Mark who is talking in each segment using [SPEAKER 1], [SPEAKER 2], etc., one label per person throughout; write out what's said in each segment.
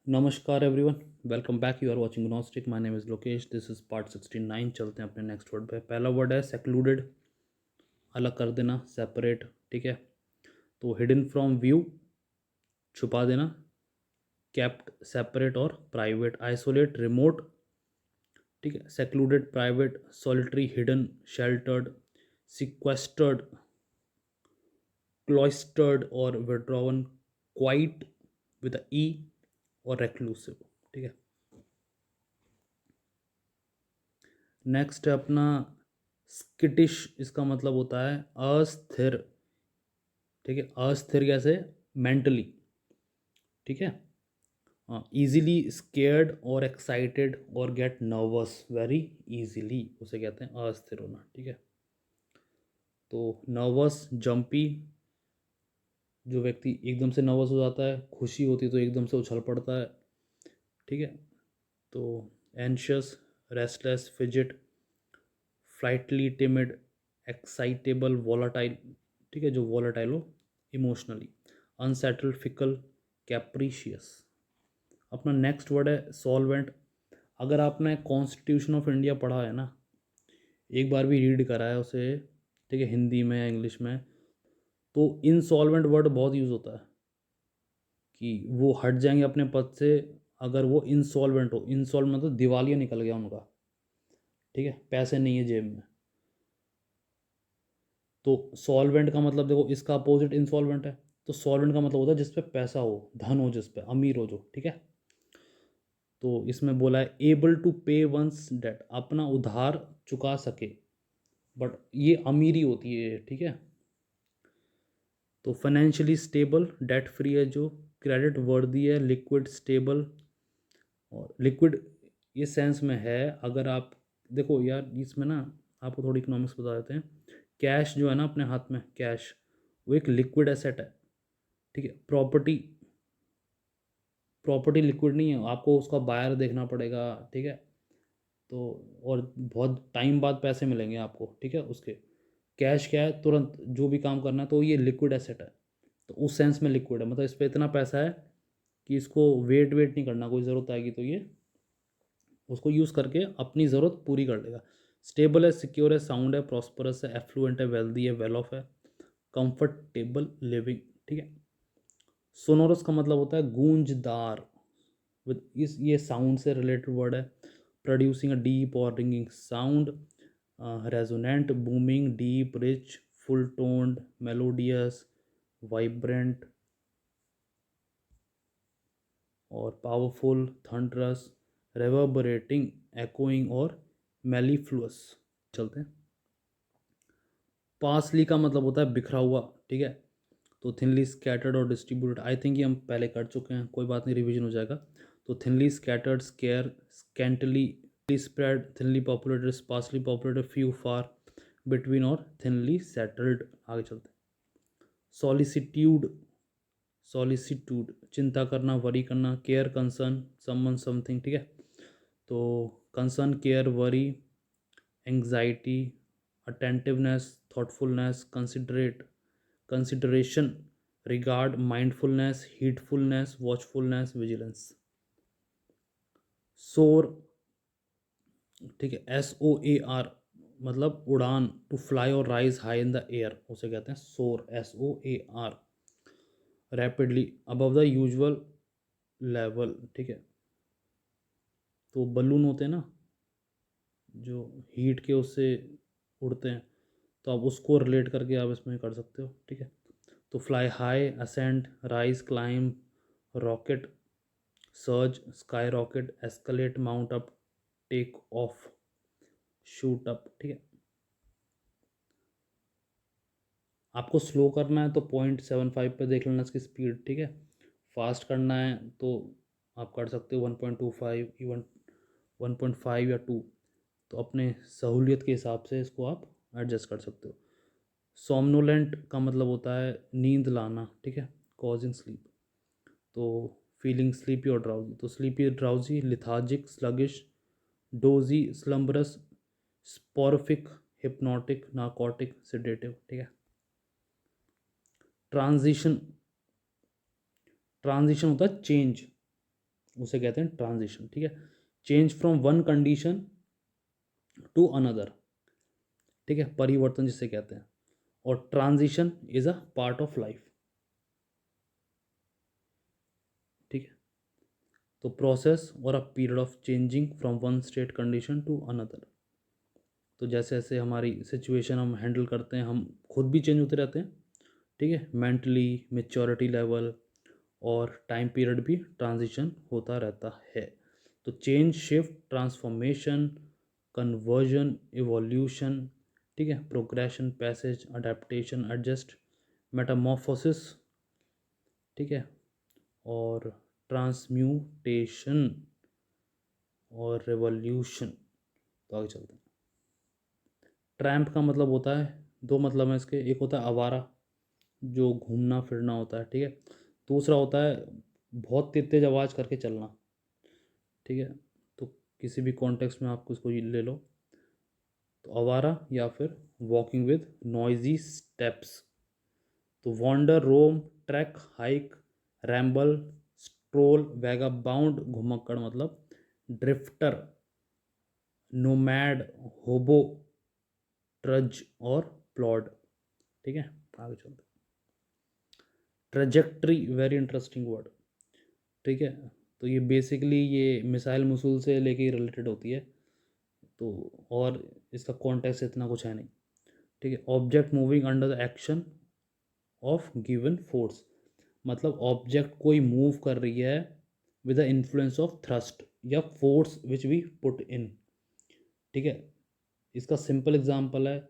[SPEAKER 1] नमस्कार everyone, welcome back. You are watching Gnostic. My name is Lokesh. This is part 69। चलते हैं अपने next word पे। पहला वर्ड है सेक्लूडेड, अलग कर देना, सेपरेट। ठीक है, तो हिडन फ्रॉम व्यू, छुपा देना। केप्ट, सेपरेट और प्राइवेट, आइसोलेट, रिमोट। ठीक है, secluded, private, solitary, hidden, sheltered, sequestered, cloistered और विड्रॉवन, क्वाइट विद ई, और रेक्लूसिव। ठीक है, नेक्स्ट है अपना स्किटिश। इसका मतलब होता है अस्थिर। ठीक है, अस्थिर कैसे? मेंटली। ठीक है, हाँ, इजीली स्केर्ड और एक्साइटेड और गेट नर्वस वेरी इजीली, उसे कहते हैं अस्थिर होना। ठीक है, तो नर्वस, जंपी, जो व्यक्ति एकदम से नर्वस हो जाता है, खुशी होती तो एकदम से उछल पड़ता है। ठीक है, तो anxious, restless, fidget, flighty, timid, excitable, volatile. ठीक है, जो वॉलाटाइल हो इमोशनली, अनसेटल्ड, फिकल, कैप्रीशियस। अपना नेक्स्ट वर्ड है सॉल्वेंट। अगर आपने कॉन्स्टिट्यूशन ऑफ इंडिया पढ़ा है ना, एक बार भी रीड करा है उसे, ठीक है, हिंदी में या इंग्लिश में, तो इनसॉल्वेंट वर्ड बहुत यूज़ होता है कि वो हट जाएंगे अपने पद से अगर वो इंसॉल्वेंट हो। इंसॉल्व मतलब दिवालिया निकल गया उनका। ठीक है, पैसे नहीं है जेब में। तो सॉल्वेंट का मतलब देखो, इसका अपोजिट इंसॉल्वेंट है। तो सॉल्वेंट का मतलब होता है जिस पे पैसा हो, धन हो, जिस पे अमीर हो जो। ठीक है, तो इसमें बोला है एबल टू पे वंस डेट, अपना उधार चुका सके। बट ये अमीरी होती है। ठीक है, तो फाइनेंशियली स्टेबल, डेट फ्री है जो, क्रेडिट वर्दी है, लिक्विड, स्टेबल। और लिक्विड ये सेंस में है, अगर आप देखो यार इसमें ना, आपको थोड़ी इकोनॉमिक्स बता देते हैं। कैश जो है ना अपने हाथ में, कैश वो एक लिक्विड एसेट है। ठीक है, प्रॉपर्टी, प्रॉपर्टी लिक्विड नहीं है, आपको उसका बायर देखना पड़ेगा। ठीक है, तो और बहुत टाइम बाद पैसे मिलेंगे आपको। ठीक है, उसके कैश क्या है, तुरंत जो भी काम करना है, तो ये लिक्विड एसेट है। तो उस सेंस में लिक्विड है, मतलब इस पर इतना पैसा है कि इसको वेट वेट नहीं करना, कोई ज़रूरत आएगी तो ये उसको यूज़ करके अपनी ज़रूरत पूरी कर लेगा। स्टेबल है, सिक्योर है, साउंड है, प्रॉस्परस है, एफ्लुएंट है, वेल्दी है, वेल ऑफ है, कंफर्टेबल लिविंग। ठीक है, सोनोरस का मतलब होता है गूंजदार, विद इस ये साउंड से रिलेटेड वर्ड है। प्रोड्यूसिंग अ डीप और ringing sound, resonant, booming, deep, rich, full toned, melodious, vibrant और पावरफुल, थंडरस, रेवर्बरेटिंग, एकोइंग और मेलीफ्लुअस। चलते हैं, पासली का मतलब होता है बिखरा हुआ। ठीक है, तो थिनली स्कैटर्ड और डिस्ट्रीब्यूटेड, आई थिंक ये हम पहले कर चुके हैं, कोई बात नहीं, रिवीजन हो जाएगा। तो thinly scattered, scarce, scantly spread, thinly populated, sparsely populated, few, far between और थिनली सेटल्ड। आगे चलते हैं, सॉलिसिट्यूड, सॉलिसिट्यूड चिंता करना, वरी करना, केयर, कंसर्न, समवन, समथिंग। ठीक है, तो concern, care, worry, anxiety, attentiveness, thoughtfulness, considerate, consideration, regard, mindfulness, heedfulness, watchfulness, vigilance. Soar, ठीक है, SOAR मतलब उड़ान, टू फ्लाई और rise high in the air, उसे कहते हैं soar, SOAR। Rapidly, above the usual level. ठीक है, तो बलून होते हैं ना जो हीट के उससे उड़ते हैं, तो आप उसको रिलेट करके आप इसमें कर सकते हो। ठीक है, तो fly high, ascend, rise, climb, rocket, surge, skyrocket, escalate, mount up, take off, shoot up. ठीक है, आपको स्लो करना है तो 0.75 पे देख लेना इसकी स्पीड। ठीक है, फास्ट करना है तो आप कर सकते हो 1.25, इवन 1.5 या 2। तो अपने सहूलियत के हिसाब से इसको आप एडजस्ट कर सकते हो। सोमनोलेंट का मतलब होता है नींद लाना। ठीक है, कॉजिंग स्लीप, तो फीलिंग स्लीपी और ड्राउजी, तो sleepy, drowsy, lethargic, sluggish, dozy, slumberous, soporific, hypnotic, narcotic, sedative. ठीक है, ट्रांजिशन, ट्रांजिशन होता है चेंज, उसे कहते हैं ट्रांजिशन, ठीक है। Change from one condition to another, ठीक है, परिवर्तन जिसे कहते हैं। और transition is a part of life, ठीक है। तो प्रोसेस और a period of changing from one state condition to another. तो जैसे जैसे हमारी सिचुएशन हम हैंडल करते हैं, हम खुद भी चेंज होते रहते हैं, ठीक है। मेंटली, मेच्योरिटी लेवल और टाइम पीरियड भी ट्रांजिशन होता रहता है। तो change, shift, transformation, conversion, evolution, ठीक है, progression, passage, adaptation, adjust, Metamorphosis, ठीक है, और ट्रांसम्यूटेशन और रेवोल्यूशन। तो आगे चलते हैं। ट्रैम्प का मतलब होता है, दो मतलब है इसके। एक होता है आवारा, जो घूमना फिरना होता है, ठीक है। दूसरा होता है बहुत तेज तेज आवाज़ करके चलना, ठीक है। तो किसी भी कॉन्टेक्स्ट में आप उसको ले लो, तो आवारा या फिर वॉकिंग विद नॉइजी स्टेप्स। तो वॉन्डर, रोम, ट्रैक, हाइक, रैम्बल, स्ट्रोल, वैगाबाउंड, घुमक्कड़ मतलब ड्रिफ्टर, नोमैड, होबो, ट्रज और प्लॉड, ठीक है। आगे चलते हैं। ट्रेजेक्ट्री, वेरी इंटरेस्टिंग वर्ड, ठीक है। तो ये बेसिकली ये मिसाइल मसूल से लेके रिलेटेड होती है, तो और इसका कॉन्टेक्स्ट इतना कुछ है नहीं, ठीक है। Object moving under the action of given force, मतलब ऑब्जेक्ट कोई मूव कर रही है with the influence of thrust या force which we put in, ठीक है। इसका सिंपल एग्जांपल है,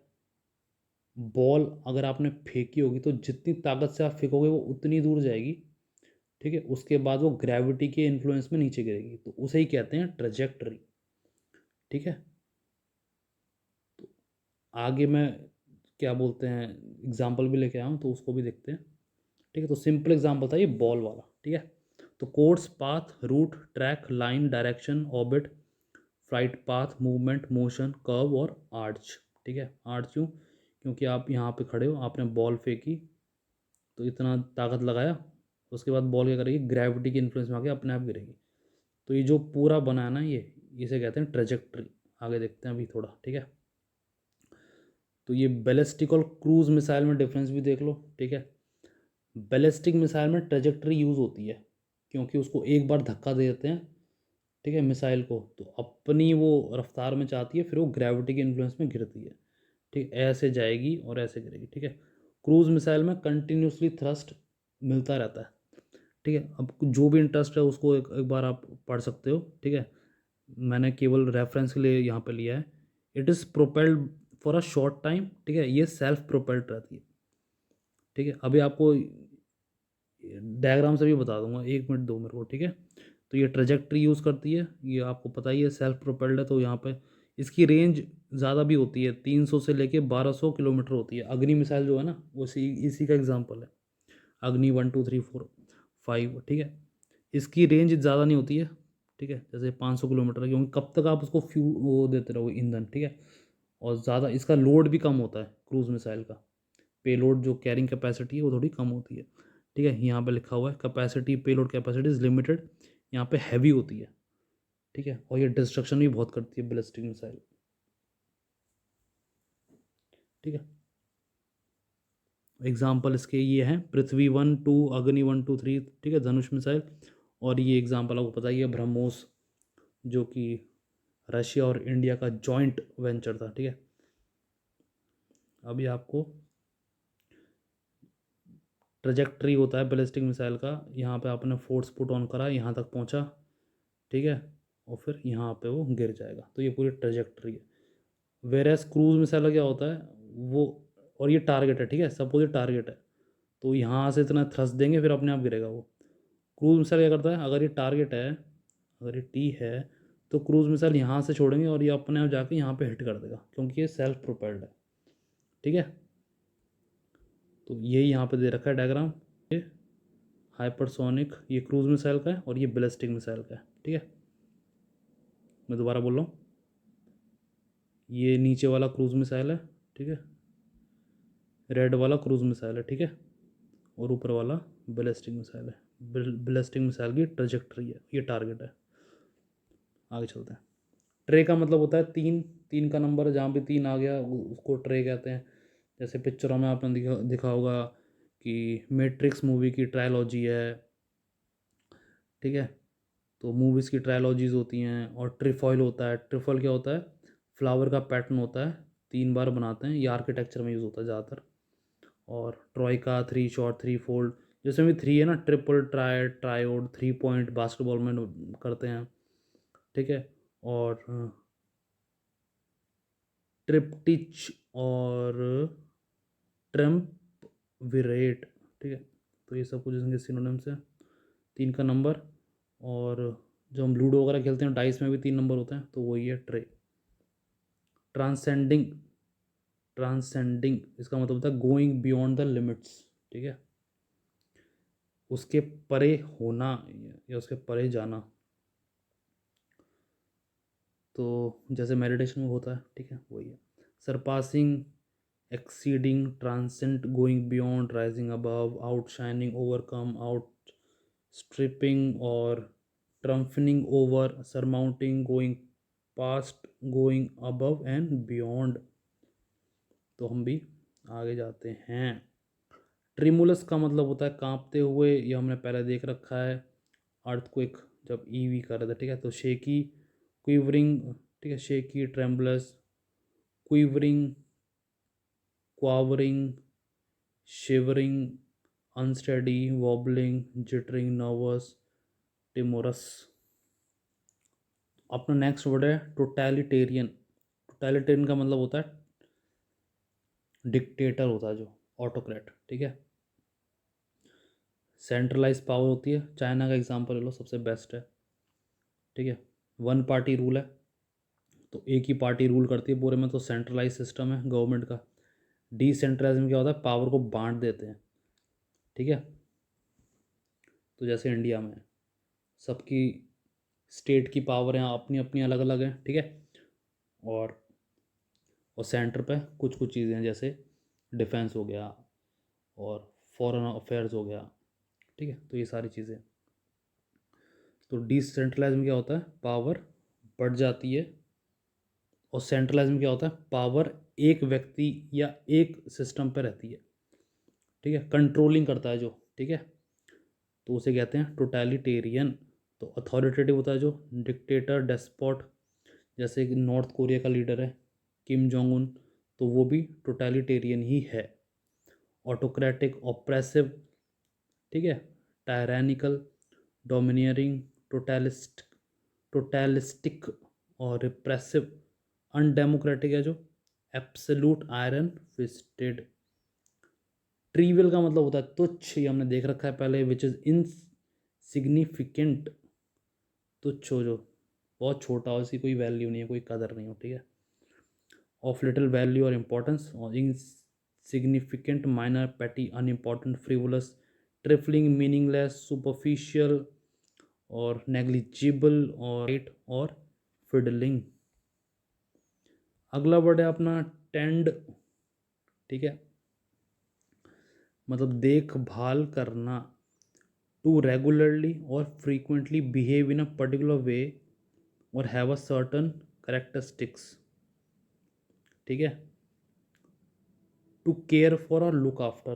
[SPEAKER 1] बॉल अगर आपने फेंकी होगी तो जितनी ताकत से आप फेंकोगे वो उतनी दूर जाएगी, ठीक है। उसके बाद वो ग्रेविटी के इन्फ्लुएंस में नीचे गिरेगी, तो उसे ही कहते हैं ट्रेजेक्टरी, ठीक है। तो आगे मैं क्या बोलते हैं एग्जाम्पल भी लेके आया हूँ, तो उसको भी देखते हैं, ठीक है। तो सिंपल एग्जाम्पल था ये बॉल वाला, ठीक है। तो course, path, route, track, line, direction, orbit, flight path, movement, motion, curve और आर्च, ठीक है। आर्च क्यों? क्योंकि आप यहाँ पे खड़े हो, आपने बॉल फेंकी, तो इतना ताकत लगाया, उसके बाद बॉल क्या करेगी, ग्रेविटी के इन्फ्लुएंस में आके अपने आप गिरेगी। तो ये जो पूरा बना है ना, ये इसे कहते हैं ट्रेजेक्ट्री। आगे देखते हैं अभी थोड़ा, ठीक है। तो ये बैलिस्टिक और क्रूज मिसाइल में डिफरेंस भी देख लो, ठीक है। बैलिस्टिक मिसाइल में ट्रेजेक्ट्री यूज़ होती है क्योंकि उसको एक बार धक्का दे देते हैं, ठीक है, मिसाइल को, तो अपनी वो रफ्तार में चाहती है, फिर वो ग्रेविटी के इन्फ्लुएंस में गिरती है, ठीक, ऐसे जाएगी और ऐसे गिरेगी, ठीक है। क्रूज मिसाइल में कंटिन्यूसली थ्रस्ट मिलता रहता है, ठीक है। अब जो भी इंटरेस्ट है उसको एक बार आप पढ़ सकते हो, ठीक है। मैंने केवल रेफरेंस के लिए यहाँ पे लिया है। It is propelled for a short time, ठीक है, ये सेल्फ प्रोपेल्ड रहती है, ठीक है। अभी आपको डायग्राम से भी बता दूंगा, 1 मिनट दो मेरे को, ठीक है। तो ये ट्रेजेक्ट्री यूज़ करती है, ये आपको पता ही है, सेल्फ प्रोपेल्ड है, तो यहाँ पे इसकी रेंज ज़्यादा भी होती है, 300 से लेके 1200 किलोमीटर होती है। अग्नि मिसाइल जो है ना, वो इसी का एग्जाम्पल है, अग्नि 1 2 3 4 5, ठीक है। इसकी रेंज ज़्यादा नहीं होती है, ठीक है, जैसे 500 किलोमीटर है, क्योंकि कब तक आप उसको वो देते रहोगे ईंधन, ठीक है। और ज़्यादा इसका लोड भी कम होता है क्रूज मिसाइल का, पेलोड जो कैरिंग कैपेसिटी है वो थोड़ी कम होती है, ठीक है। यहाँ पे लिखा हुआ है capacity, payload capacity is limited, यहाँ पे हैवी होती है, ठीक है। और ये डिस्ट्रक्शन भी बहुत करती है बैलिस्टिक मिसाइल, ठीक है। एग्जाम्पल इसके ये हैं, पृथ्वी 1 2, अग्नि 1 2 3, ठीक है, धनुष मिसाइल। और ये एग्जाम्पल आपको पता ही है, ब्रह्मोस, जो कि रशिया और इंडिया का जॉइंट वेंचर था, ठीक है। अभी आपको ट्रजेक्ट्री होता है बैलिस्टिक मिसाइल का, यहाँ पे आपने फोर्स पुट ऑन करा, यहाँ तक पहुँचा, ठीक है, और फिर यहाँ पे वो गिर जाएगा, तो ये पूरी ट्रजेक्ट्री है। वेर एज क्रूज मिसाइल का क्या होता है वो, और ये टारगेट है, ठीक है, सपोज ये टारगेट है, तो यहाँ से इतना थ्रस्ट देंगे फिर अपने आप गिरेगा वो। क्रूज मिसाइल क्या करता है, अगर ये टारगेट है, अगर ये टी है, तो क्रूज मिसाइल यहाँ से छोड़ेंगे और ये अपने आप जाके यहाँ पे हिट कर देगा, क्योंकि ये सेल्फ प्रोपेल्ड है, ठीक है। तो ये यहाँ पे दे रखा है डायग्राम, ये हाइपरसोनिक, ये क्रूज मिसाइल का है, और ये बैलिस्टिक मिसाइल का है, ठीक है। मैं दोबारा बोल रहा हूँ, ये नीचे वाला क्रूज मिसाइल है, ठीक है, रेड वाला क्रूज मिसाइल है, ठीक है, और ऊपर वाला बैलिस्टिक मिसाइल है, बैलिस्टिक मिसाइल की ट्रेजेक्ट्री है, ये टारगेट है। आगे चलते हैं। ट्रे का मतलब होता है तीन, तीन का नंबर जहाँ भी तीन आ गया उसको ट्रे कहते हैं। जैसे पिक्चरों में आपने दिखा होगा कि मैट्रिक्स मूवी की ट्रायलॉजी है, ठीक है। तो मूवीज़ की ट्रायलॉजीज होती हैं। और ट्रिफॉइल होता है। ट्रिफॉइल क्या होता है? फ्लावर का पैटर्न होता है, तीन बार बनाते हैं, ये आर्किटेक्चर में यूज़ होता है ज़्यादातर। और troika, three shot, three fold, जिसमें भी थ्री है ना, triple, triode, three point basketball में करते हैं, ठीक है। और ट्रिप्टिच और ट्रम्प विरेट, ठीक है। तो ये सब कुछ इनके सिनोनिम्स हैं। तीन का नंबर। और जो हम लूडो वगैरह खेलते हैं डाइस में भी तीन नंबर होते हैं, तो वही है ट्रे। ट्रांसेंडिंग, ट्रांसेंडिंग इसका मतलब होता है गोइंग बियॉन्ड द लिमिट्स, ठीक है। उसके परे होना या उसके परे जाना। तो जैसे मेडिटेशन में होता है, ठीक है, वही है। Surpassing, exceeding, transcend, going beyond, rising above, outshining, overcome, outstripping और triumphing over, surmounting, going past, going above and beyond. तो हम भी आगे जाते हैं। ट्रिमुलस का मतलब होता है कांपते हुए, ये हमने पहले देख रखा है, अर्थक्वेक जब ईवी कर रहे थे, ठीक है। तो शेकी, क्विवरिंग, ठीक है, shaky, tremulous, quivering, quavering, shivering, unsteady, wobbling, jittering, nervous, timorous. अपना नेक्स्ट वर्ड है टोटैलिटेरियन। टोटैलिटेरियन का मतलब होता है डिक्टेटर होता है जो, ऑटोक्रेट, ठीक है। सेंट्रलाइज पावर होती है, चाइना का एग्जांपल ले लो, सबसे बेस्ट है, ठीक है। वन पार्टी रूल है, तो एक ही पार्टी रूल करती है पूरे में, तो सेंट्रलाइज सिस्टम है गवर्नमेंट का। डिसेंट्रलाइज में क्या होता है? पावर को बांट देते हैं, ठीक है। तो जैसे इंडिया में सबकी स्टेट की पावर हैं अपनी अपनी अलग अलग हैं, ठीक है। और सेंटर पे कुछ कुछ चीज़ें हैं, जैसे डिफेंस हो गया और फॉरेन अफेयर्स हो गया, ठीक है। तो ये सारी चीज़ें। तो डिसेंट्रलाइज में क्या होता है? पावर बढ़ जाती है। और सेंट्रलाइज में क्या होता है? पावर एक व्यक्ति या एक सिस्टम पे रहती है, ठीक है, कंट्रोलिंग करता है जो, ठीक है। तो उसे कहते हैं टोटैलिटेरियन। तो अथॉरिटेटिव होता है जो, डिक्टेटर, डेस्पॉट, जैसे कि नॉर्थ कोरिया का लीडर है किम जोंग उन, तो वो भी टोटैलिटेरियन ही है। ऑटोक्रेटिक, ऑप्रेसिव, ठीक है, टायरैनिकल, डोमिनियरिंग, टोटलिस्टिक और रिप्रेसिव। अनडेमोक्रेटिक है जो, एब्सोल्यूट, आयरन फिस्टेड। ट्रीवियल का मतलब होता है तुच्छ, ये हमने देख रखा है पहले, विच इज़ इनसिग्निफिकेंट, तुच्छ हो जो बहुत छोटा हो, इसकी कोई वैल्यू नहीं है, कोई कदर नहीं हो, ठीक है। ऑफ लिटिल वैल्यू और इम्पोर्टेंस, और इनसिग्निफिकेंट, माइनर, पेटी, अनइम्पॉर्टेंट, फ्रिवुलस, ट्रिफलिंग, मीनिंगलेस, सुपरफिशियल और नेग्लिजिबल और राइट और फिडलिंग। अगला वर्ड है अपना टेंड, ठीक है, मतलब देखभाल करना। टू रेगुलरली और frequently behave in a particular way और हैव अ सर्टन करेक्टरिस्टिक्स, ठीक है। टू केयर फॉर और लुक आफ्टर,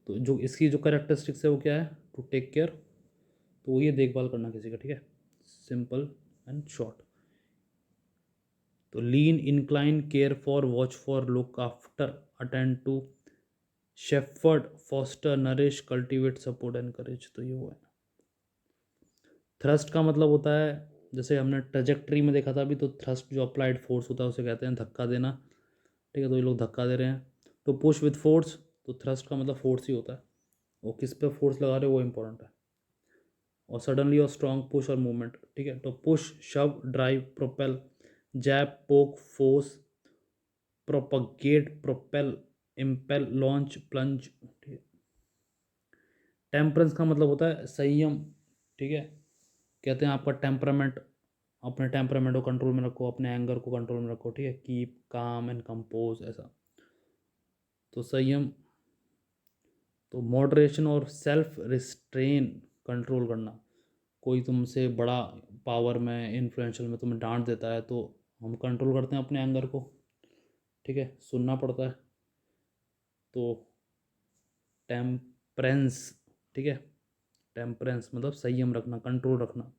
[SPEAKER 1] तो जो इसकी जो करेक्टरिस्टिक्स है वो क्या है? टू टेक केयर, तो वो ये देखभाल करना किसी का, ठीक है, सिंपल एंड शॉर्ट। तो lean, incline, care for, watch for, look after, attend to, shepherd, foster, nourish, cultivate, support, encourage, तो ये वो है। थ्रस्ट का मतलब होता है, जैसे हमने ट्रेजेक्ट्री में देखा था अभी, तो थ्रस्ट जो अप्लाइड फोर्स होता है उसे कहते हैं धक्का देना, ठीक है। तो ये लोग धक्का दे रहे हैं। तो पुश विथ फोर्स, तो थ्रस्ट का मतलब फोर्स ही होता है, वो किस पे फोर्स लगा रहे हो वो इंपॉर्टेंट है। और सडनली और स्ट्रॉन्ग पुश और मूवमेंट, ठीक है। तो पुश, शव, ड्राइव, प्रोपेल, जैप, पोक, force, propagate, propel, impale, launch, plunge, ठीक है। टेम्परेंस का मतलब होता है संयम, ठीक है। कहते हैं आपका टेम्परामेंट, अपने टेम्परामेंट को कंट्रोल में रखो, अपने एंगर को कंट्रोल में रखो, ठीक है, कीप काम एंड कंपोज, ऐसा। तो संयम, तो मॉडरेशन और सेल्फ रिस्ट्रेन, कंट्रोल करना। कोई तुमसे बड़ा पावर में, इन्फ्लुएंशियल में तुम्हें डांट देता है तो हम कंट्रोल करते हैं अपने एंगर को, ठीक है, सुनना पड़ता है। तो टेम्परेंस, ठीक है, टेम्परेंस मतलब संयम रखना, कंट्रोल रखना।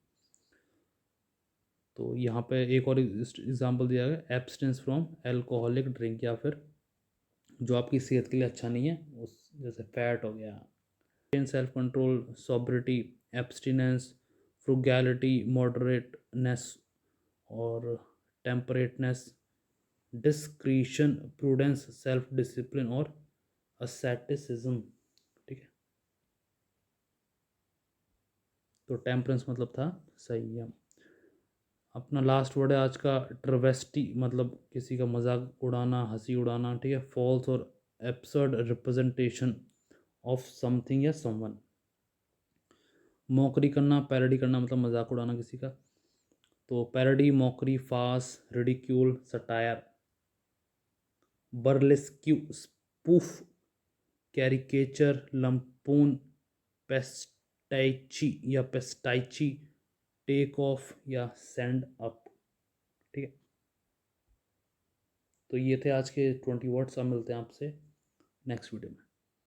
[SPEAKER 1] तो यहाँ पे एक और एग्जांपल दिया गया, एब्सटेंस फ्रॉम एल्कोहलिक ड्रिंक, या फिर जो आपकी सेहत के लिए अच्छा नहीं है, उस जैसे फैट हो गया। सेल्फ कंट्रोल, सोब्रिटी, एब्सटिनेंस, फ्रुगैलिटी, मॉडरेटनेस और टेम्परेटनेस, डिस्क्रीशन, प्रूडेंस, सेल्फ डिसिप्लिन और asceticism, ठीक है। तो टेम्परेंस मतलब था संयम। अपना लास्ट वर्ड है आज का, ट्रवेस्टी, मतलब किसी का मजाक उड़ाना, हंसी उड़ाना, ठीक है। फॉल्स और एब्सर्ड रिप्रेजेंटेशन ऑफ समथिंग या समवन। मॉकरी करना, पैरोडी करना मतलब मजाक उड़ाना किसी का। तो पैरोडी, मॉकरी, फास, रिडिक्यूल, सटायर। बर्लेस्क्यू, स्पूफ, कैरिकेचर, लम्पून, पेस्टाइची या पेस्टाइची, टेक ऑफ या सेंड अप, ठीक है। तो ये थे आज के 20 वर्ड्स। अब मिलते हैं आपसे नेक्स्ट वीडियो में।